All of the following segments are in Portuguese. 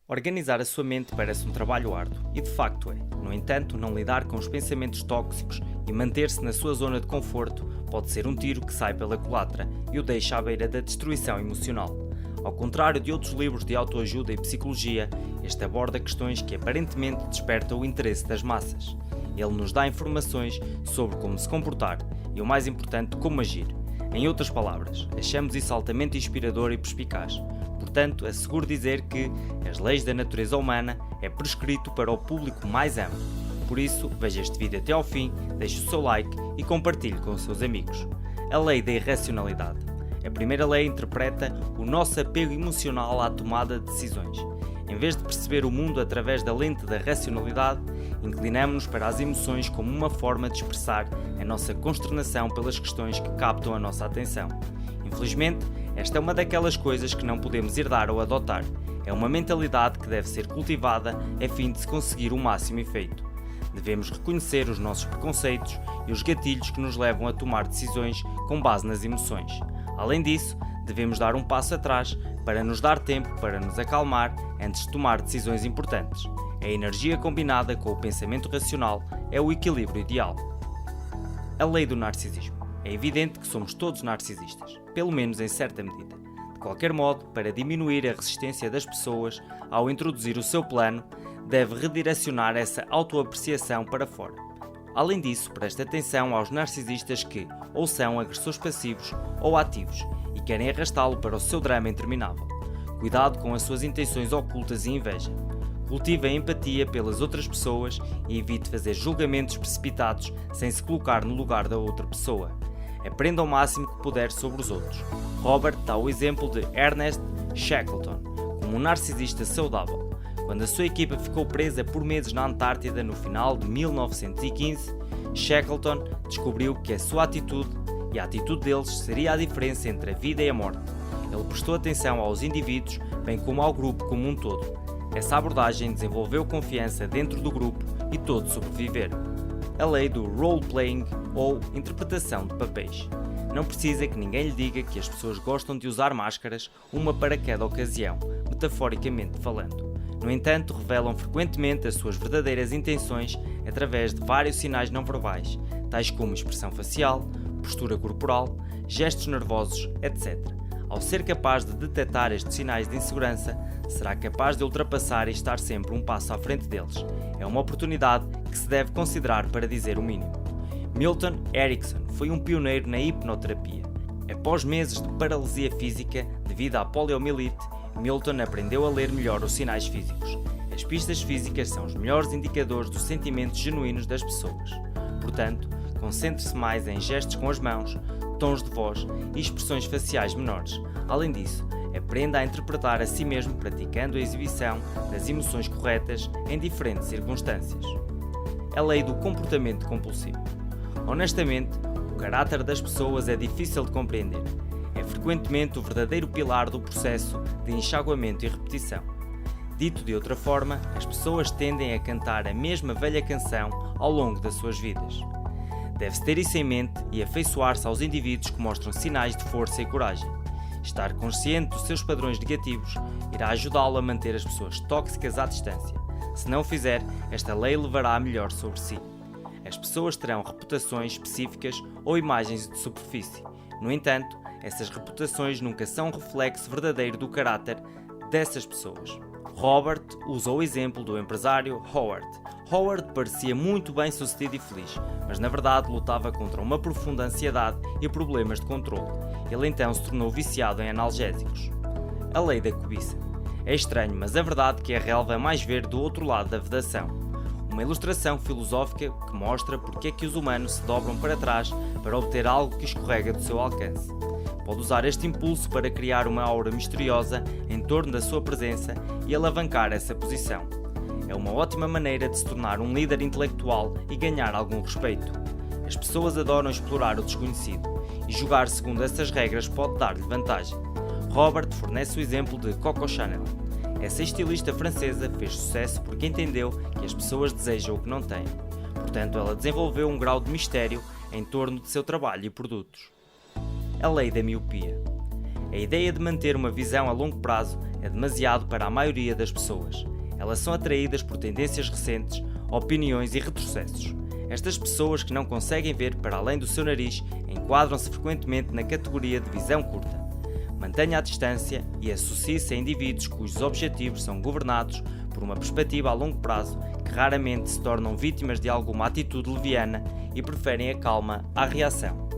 Organizar a sua mente parece um trabalho árduo, e de facto é. No entanto, não lidar com os pensamentos tóxicos e manter-se na sua zona de conforto pode ser um tiro que sai pela culatra e o deixa à beira da destruição emocional. Ao contrário de outros livros de autoajuda e psicologia, este aborda questões que aparentemente despertam o interesse das massas. Ele nos dá informações sobre como se comportar e, o mais importante, como agir. Em outras palavras, achamos isso altamente inspirador e perspicaz. Portanto, asseguro dizer que as leis da natureza humana é prescrito para o público mais amplo. Por isso, veja este vídeo até ao fim, deixe o seu like e compartilhe com os seus amigos. A lei da irracionalidade. A primeira lei interpreta o nosso apego emocional à tomada de decisões. Em vez de perceber o mundo através da lente da racionalidade, inclinamos-nos para as emoções como uma forma de expressar a nossa consternação pelas questões que captam a nossa atenção. Infelizmente, esta é uma daquelas coisas que não podemos herdar ou adotar. É uma mentalidade que deve ser cultivada a fim de se conseguir o máximo efeito. Devemos reconhecer os nossos preconceitos e os gatilhos que nos levam a tomar decisões com base nas emoções. Além disso, devemos dar um passo atrás para nos dar tempo para nos acalmar antes de tomar decisões importantes. A energia combinada com o pensamento racional é o equilíbrio ideal. A lei do narcisismo. É evidente que somos todos narcisistas, pelo menos em certa medida. De qualquer modo, para diminuir a resistência das pessoas ao introduzir o seu plano, deve redirecionar essa autoapreciação para fora. Além disso, preste atenção aos narcisistas que ou são agressores passivos ou ativos e querem arrastá-lo para o seu drama interminável. Cuidado com as suas intenções ocultas e inveja. Cultive a empatia pelas outras pessoas e evite fazer julgamentos precipitados sem se colocar no lugar da outra pessoa. Aprenda o máximo que puder sobre os outros. Robert dá o exemplo de Ernest Shackleton como um narcisista saudável. Quando a sua equipa ficou presa por meses na Antártida no final de 1915, Shackleton descobriu que a sua atitude e a atitude deles seria a diferença entre a vida e a morte. Ele prestou atenção aos indivíduos, bem como ao grupo como um todo. Essa abordagem desenvolveu confiança dentro do grupo e todos sobreviveram. A lei do role-playing ou interpretação de papéis. Não precisa que ninguém lhe diga que as pessoas gostam de usar máscaras, uma para cada ocasião, metaforicamente falando. No entanto, revelam frequentemente as suas verdadeiras intenções através de vários sinais não verbais, tais como expressão facial, postura corporal, gestos nervosos, etc. Ao ser capaz de detectar estes sinais de insegurança, será capaz de ultrapassar e estar sempre um passo à frente deles. É uma oportunidade que se deve considerar para dizer o mínimo. Milton Erickson foi um pioneiro na hipnoterapia. Após meses de paralisia física devido à poliomielite, Milton aprendeu a ler melhor os sinais físicos. As pistas físicas são os melhores indicadores dos sentimentos genuínos das pessoas. Portanto, concentre-se mais em gestos com as mãos, tons de voz e expressões faciais menores. Além disso, aprenda a interpretar a si mesmo praticando a exibição das emoções corretas em diferentes circunstâncias. A lei do comportamento compulsivo. Honestamente, o caráter das pessoas é difícil de compreender. É frequentemente o verdadeiro pilar do processo de enxaguamento e repetição. Dito de outra forma, as pessoas tendem a cantar a mesma velha canção ao longo das suas vidas. Deve-se ter isso em mente e afeiçoar-se aos indivíduos que mostram sinais de força e coragem. Estar consciente dos seus padrões negativos irá ajudá-lo a manter as pessoas tóxicas à distância. Se não o fizer, esta lei levará a melhor sobre si. As pessoas terão reputações específicas ou imagens de superfície. No entanto, essas reputações nunca são um reflexo verdadeiro do caráter dessas pessoas. Robert usa o exemplo do empresário Howard. Howard parecia muito bem sucedido e feliz, mas na verdade lutava contra uma profunda ansiedade e problemas de controle. Ele então se tornou viciado em analgésicos. A lei da cobiça. É estranho, mas a verdade que é real vai mais ver do outro lado da vedação. Uma ilustração filosófica que mostra porque é que os humanos se dobram para trás para obter algo que escorrega do seu alcance. Pode usar este impulso para criar uma aura misteriosa em torno da sua presença e alavancar essa posição. É uma ótima maneira de se tornar um líder intelectual e ganhar algum respeito. As pessoas adoram explorar o desconhecido e jogar segundo essas regras pode dar-lhe vantagem. Robert fornece o exemplo de Coco Chanel. Essa estilista francesa fez sucesso porque entendeu que as pessoas desejam o que não têm. Portanto, ela desenvolveu um grau de mistério em torno de seu trabalho e produtos. A lei da miopia. A ideia de manter uma visão a longo prazo é demasiado para a maioria das pessoas. Elas são atraídas por tendências recentes, opiniões e retrocessos. Estas pessoas que não conseguem ver para além do seu nariz enquadram-se frequentemente na categoria de visão curta. Mantenha a distância e associe-se a indivíduos cujos objetivos são governados por uma perspectiva a longo prazo, que raramente se tornam vítimas de alguma atitude leviana e preferem a calma à reação.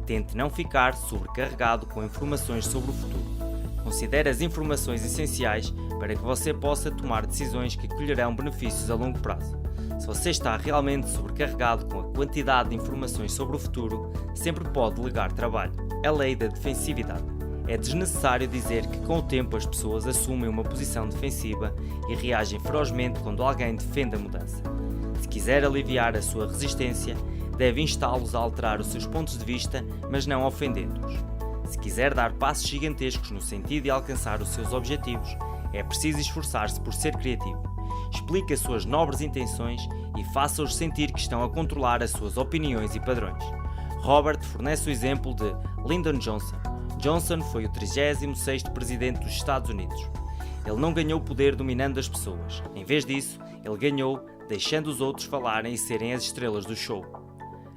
Tente não ficar sobrecarregado com informações sobre o futuro. Considere as informações essenciais para que você possa tomar decisões que colherão benefícios a longo prazo. Se você está realmente sobrecarregado com a quantidade de informações sobre o futuro, sempre pode delegar trabalho. A lei da defensividade. É desnecessário dizer que com o tempo as pessoas assumem uma posição defensiva e reagem ferozmente quando alguém defende a mudança. Se quiser aliviar a sua resistência, deve instá-los a alterar os seus pontos de vista, mas não ofendendo-os. Se quiser dar passos gigantescos no sentido de alcançar os seus objetivos, é preciso esforçar-se por ser criativo. Explique as suas nobres intenções e faça-os sentir que estão a controlar as suas opiniões e padrões. Robert fornece o exemplo de Lyndon Johnson. Johnson foi o 36º presidente dos Estados Unidos. Ele não ganhou poder dominando as pessoas. Em vez disso, ele ganhou deixando os outros falarem e serem as estrelas do show.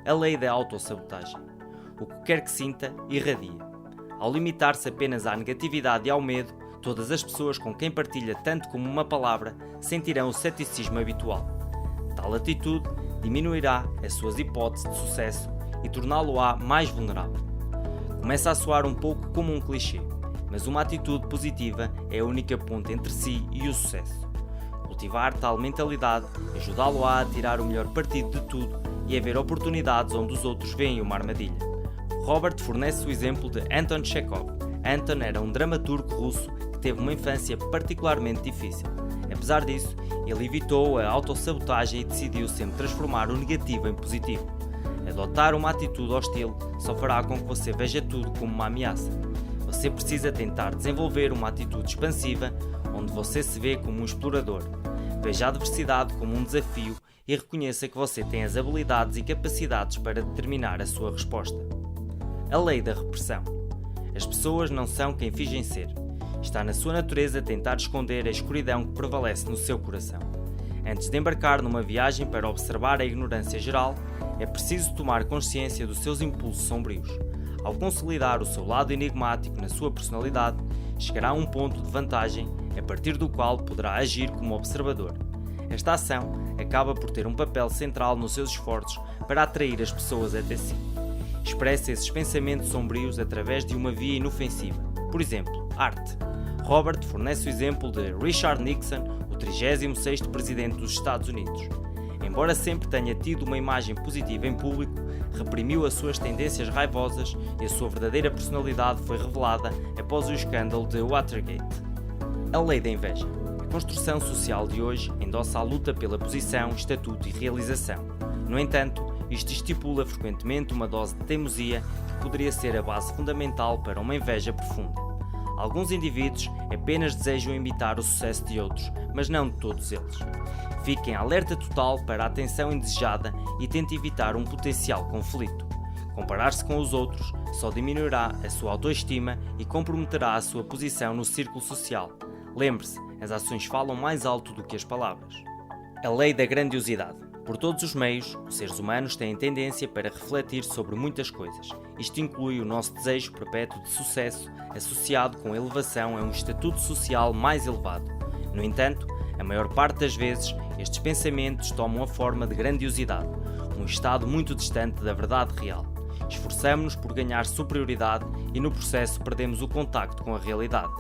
A lei da autossabotagem. O que quer que sinta, irradia. Ao limitar-se apenas à negatividade e ao medo, todas as pessoas com quem partilha tanto como uma palavra sentirão o ceticismo habitual. Tal atitude diminuirá as suas hipóteses de sucesso e torná-lo-á mais vulnerável. Começa a soar um pouco como um clichê, mas uma atitude positiva é a única ponte entre si e o sucesso. Cultivar tal mentalidade ajudá-lo-á a tirar o melhor partido de tudo e a ver oportunidades onde os outros veem uma armadilha. Robert fornece o exemplo de Anton Chekhov. Anton era um dramaturgo russo que teve uma infância particularmente difícil. Apesar disso, ele evitou a autossabotagem e decidiu sempre transformar o negativo em positivo. Adotar uma atitude hostil só fará com que você veja tudo como uma ameaça. Você precisa tentar desenvolver uma atitude expansiva, onde você se vê como um explorador. Veja a adversidade como um desafio e reconheça que você tem as habilidades e capacidades para determinar a sua resposta. A lei da repressão. As pessoas não são quem fingem ser. Está na sua natureza tentar esconder a escuridão que prevalece no seu coração. Antes de embarcar numa viagem para observar a ignorância geral, é preciso tomar consciência dos seus impulsos sombrios. Ao consolidar o seu lado enigmático na sua personalidade, chegará a um ponto de vantagem a partir do qual poderá agir como observador. Esta ação acaba por ter um papel central nos seus esforços para atrair as pessoas até si. Expressa esses pensamentos sombrios através de uma via inofensiva. Por exemplo, arte. Robert fornece o exemplo de Richard Nixon, o 36º presidente dos Estados Unidos. Embora sempre tenha tido uma imagem positiva em público, reprimiu as suas tendências raivosas e a sua verdadeira personalidade foi revelada após o escândalo de Watergate. A lei da inveja. A construção social de hoje endossa a luta pela posição, estatuto e realização. No entanto, isto estipula frequentemente uma dose de teimosia que poderia ser a base fundamental para uma inveja profunda. Alguns indivíduos apenas desejam imitar o sucesso de outros, mas não de todos eles. Fique em alerta total para a atenção indesejada e tente evitar um potencial conflito. Comparar-se com os outros só diminuirá a sua autoestima e comprometerá a sua posição no círculo social. Lembre-se, as ações falam mais alto do que as palavras. A lei da grandiosidade. Por todos os meios, os seres humanos têm tendência para refletir sobre muitas coisas. Isto inclui o nosso desejo perpétuo de sucesso, associado com a elevação a um estatuto social mais elevado. No entanto, a maior parte das vezes, estes pensamentos tomam a forma de grandiosidade, um estado muito distante da verdade real. Esforçamo-nos por ganhar superioridade e no processo perdemos o contacto com a realidade.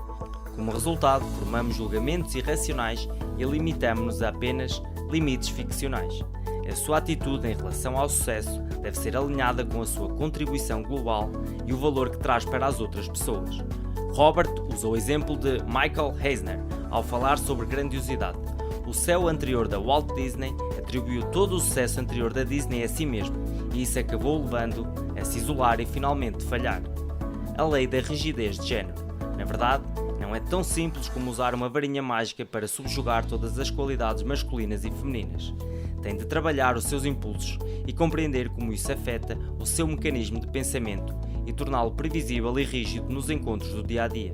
Como resultado, formamos julgamentos irracionais e limitamos-nos a apenas limites ficcionais. A sua atitude em relação ao sucesso deve ser alinhada com a sua contribuição global e o valor que traz para as outras pessoas. Robert usou o exemplo de Michael Eisner ao falar sobre grandiosidade. O CEO anterior da Walt Disney atribuiu todo o sucesso anterior da Disney a si mesmo, e isso acabou levando a se isolar e finalmente falhar. A lei da rigidez de género. Na verdade, não é tão simples como usar uma varinha mágica para subjugar todas as qualidades masculinas e femininas. Tem de trabalhar os seus impulsos e compreender como isso afeta o seu mecanismo de pensamento e torná-lo previsível e rígido nos encontros do dia a dia.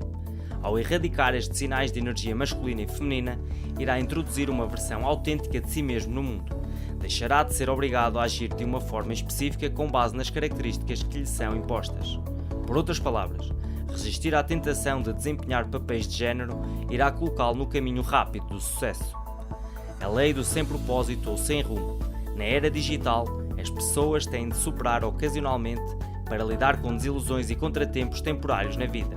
Ao erradicar estes sinais de energia masculina e feminina, irá introduzir uma versão autêntica de si mesmo no mundo. Deixará de ser obrigado a agir de uma forma específica com base nas características que lhe são impostas. Por outras palavras, resistir à tentação de desempenhar papéis de género irá colocá-lo no caminho rápido do sucesso. A lei do sem propósito ou sem rumo. Na era digital, as pessoas têm de superar ocasionalmente para lidar com desilusões e contratempos temporários na vida.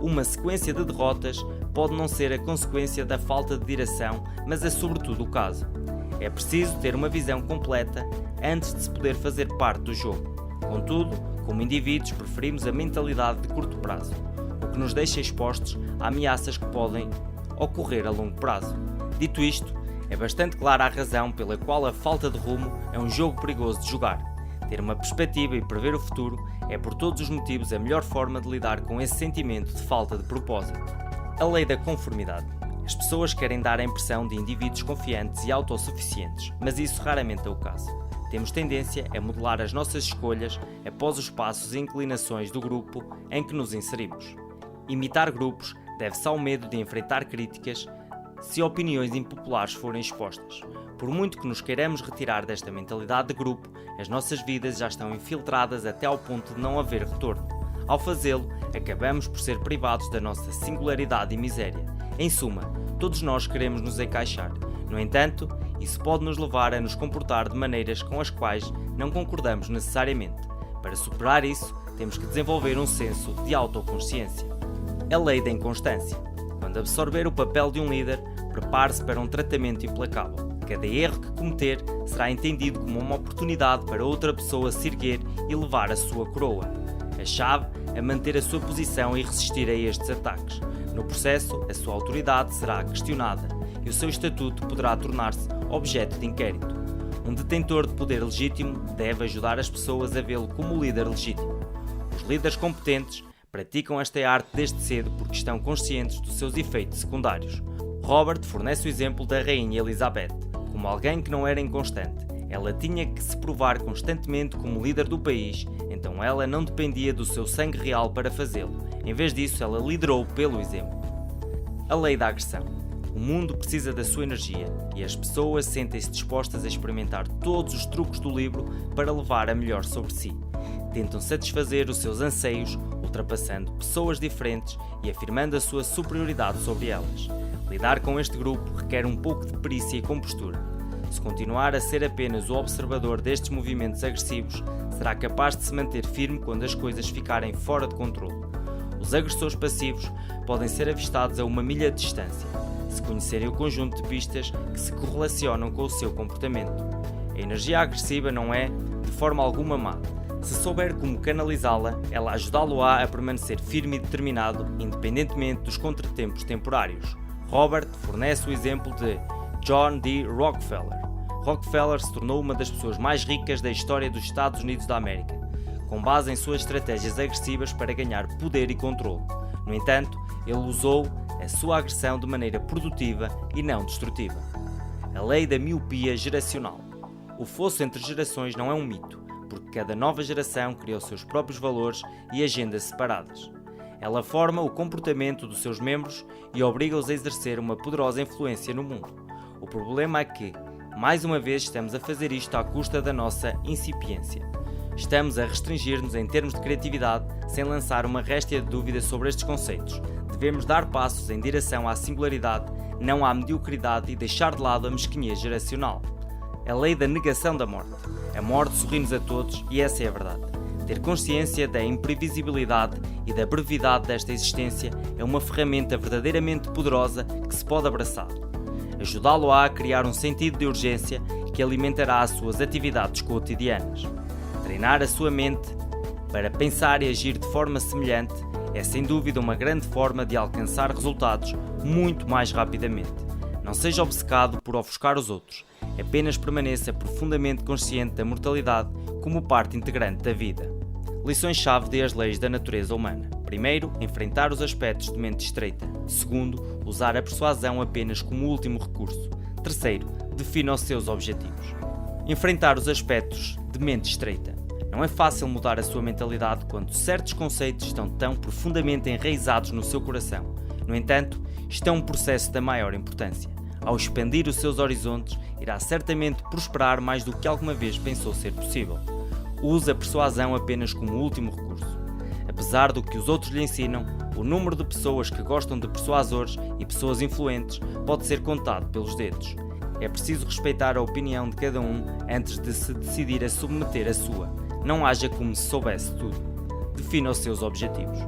Uma sequência de derrotas pode não ser a consequência da falta de direção, mas é sobretudo o caso. É preciso ter uma visão completa antes de se poder fazer parte do jogo. Contudo, como indivíduos, preferimos a mentalidade de curto prazo, o que nos deixa expostos a ameaças que podem ocorrer a longo prazo. Dito isto, é bastante clara a razão pela qual a falta de rumo é um jogo perigoso de jogar. Ter uma perspectiva e prever o futuro é por todos os motivos a melhor forma de lidar com esse sentimento de falta de propósito. A lei da conformidade. As pessoas querem dar a impressão de indivíduos confiantes e autossuficientes, mas isso raramente é o caso. Temos tendência a modelar as nossas escolhas após os passos e inclinações do grupo em que nos inserimos. Imitar grupos deve-se ao medo de enfrentar críticas se opiniões impopulares forem expostas. Por muito que nos queiramos retirar desta mentalidade de grupo, as nossas vidas já estão infiltradas até ao ponto de não haver retorno. Ao fazê-lo, acabamos por ser privados da nossa singularidade e miséria. Em suma, todos nós queremos nos encaixar. No entanto, isso pode nos levar a nos comportar de maneiras com as quais não concordamos necessariamente. Para superar isso, temos que desenvolver um senso de autoconsciência. A lei da inconstância. Quando absorver o papel de um líder, prepare-se para um tratamento implacável. Cada erro que cometer será entendido como uma oportunidade para outra pessoa se erguer e levar a sua coroa. A chave é manter a sua posição e resistir a estes ataques. No processo, a sua autoridade será questionada e o seu estatuto poderá tornar-se objeto de inquérito. Um detentor de poder legítimo deve ajudar as pessoas a vê-lo como líder legítimo. Os líderes competentes praticam esta arte desde cedo porque estão conscientes dos seus efeitos secundários. Robert fornece o exemplo da Rainha Elizabeth. Como alguém que não era inconstante, ela tinha que se provar constantemente como líder do país, então ela não dependia do seu sangue real para fazê-lo. Em vez disso, ela liderou pelo exemplo. A lei da agressão. O mundo precisa da sua energia e as pessoas sentem-se dispostas a experimentar todos os truques do livro para levar a melhor sobre si. Tentam satisfazer os seus anseios, ultrapassando pessoas diferentes e afirmando a sua superioridade sobre elas. Lidar com este grupo requer um pouco de perícia e compostura. Se continuar a ser apenas o observador destes movimentos agressivos, será capaz de se manter firme quando as coisas ficarem fora de controle. Os agressores passivos podem ser avistados a 1 milha de distância, se conhecerem o conjunto de pistas que se correlacionam com o seu comportamento. A energia agressiva não é, de forma alguma, má. Se souber como canalizá-la, ela ajudá-lo-á a permanecer firme e determinado, independentemente dos contratempos temporários. Robert fornece o exemplo de John D. Rockefeller. Rockefeller se tornou uma das pessoas mais ricas da história dos Estados Unidos da América, com base em suas estratégias agressivas para ganhar poder e controle. No entanto, ele usou a sua agressão de maneira produtiva e não destrutiva. A lei da miopia geracional. O fosso entre gerações não é um mito, porque cada nova geração cria os seus próprios valores e agendas separadas. Ela forma o comportamento dos seus membros e obriga-os a exercer uma poderosa influência no mundo. O problema é que, mais uma vez, estamos a fazer isto à custa da nossa incipiência. Estamos a restringir-nos em termos de criatividade sem lançar uma réstia de dúvida sobre estes conceitos. Devemos dar passos em direção à singularidade, não à mediocridade e deixar de lado a mesquinhez geracional. A lei da negação da morte. A morte sorri-nos a todos e essa é a verdade. Ter consciência da imprevisibilidade e da brevidade desta existência é uma ferramenta verdadeiramente poderosa que se pode abraçar. Ajudá-lo a criar um sentido de urgência que alimentará as suas atividades cotidianas. Treinar a sua mente para pensar e agir de forma semelhante é sem dúvida uma grande forma de alcançar resultados muito mais rapidamente. Não seja obcecado por ofuscar os outros, apenas permaneça profundamente consciente da mortalidade como parte integrante da vida. Lições-chave das leis da natureza humana. Primeiro, enfrentar os aspectos de mente estreita. Segundo, usar a persuasão apenas como último recurso. Terceiro, defina os seus objetivos. Enfrentar os aspectos de mente estreita. Não é fácil mudar a sua mentalidade quando certos conceitos estão tão profundamente enraizados no seu coração. No entanto, isto é um processo da maior importância. Ao expandir os seus horizontes, irá certamente prosperar mais do que alguma vez pensou ser possível. Use a persuasão apenas como último recurso. Apesar do que os outros lhe ensinam, o número de pessoas que gostam de persuasores e pessoas influentes pode ser contado pelos dedos. É preciso respeitar a opinião de cada um antes de se decidir a submeter a sua. Não haja como se soubesse tudo. Defina os seus objetivos.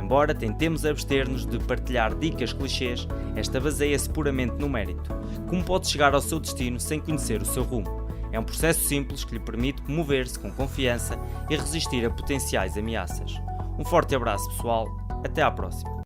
Embora tentemos abster-nos de partilhar dicas clichês, esta baseia-se puramente no mérito. Como pode chegar ao seu destino sem conhecer o seu rumo? É um processo simples que lhe permite mover-se com confiança e resistir a potenciais ameaças. Um forte abraço, pessoal. Até à próxima.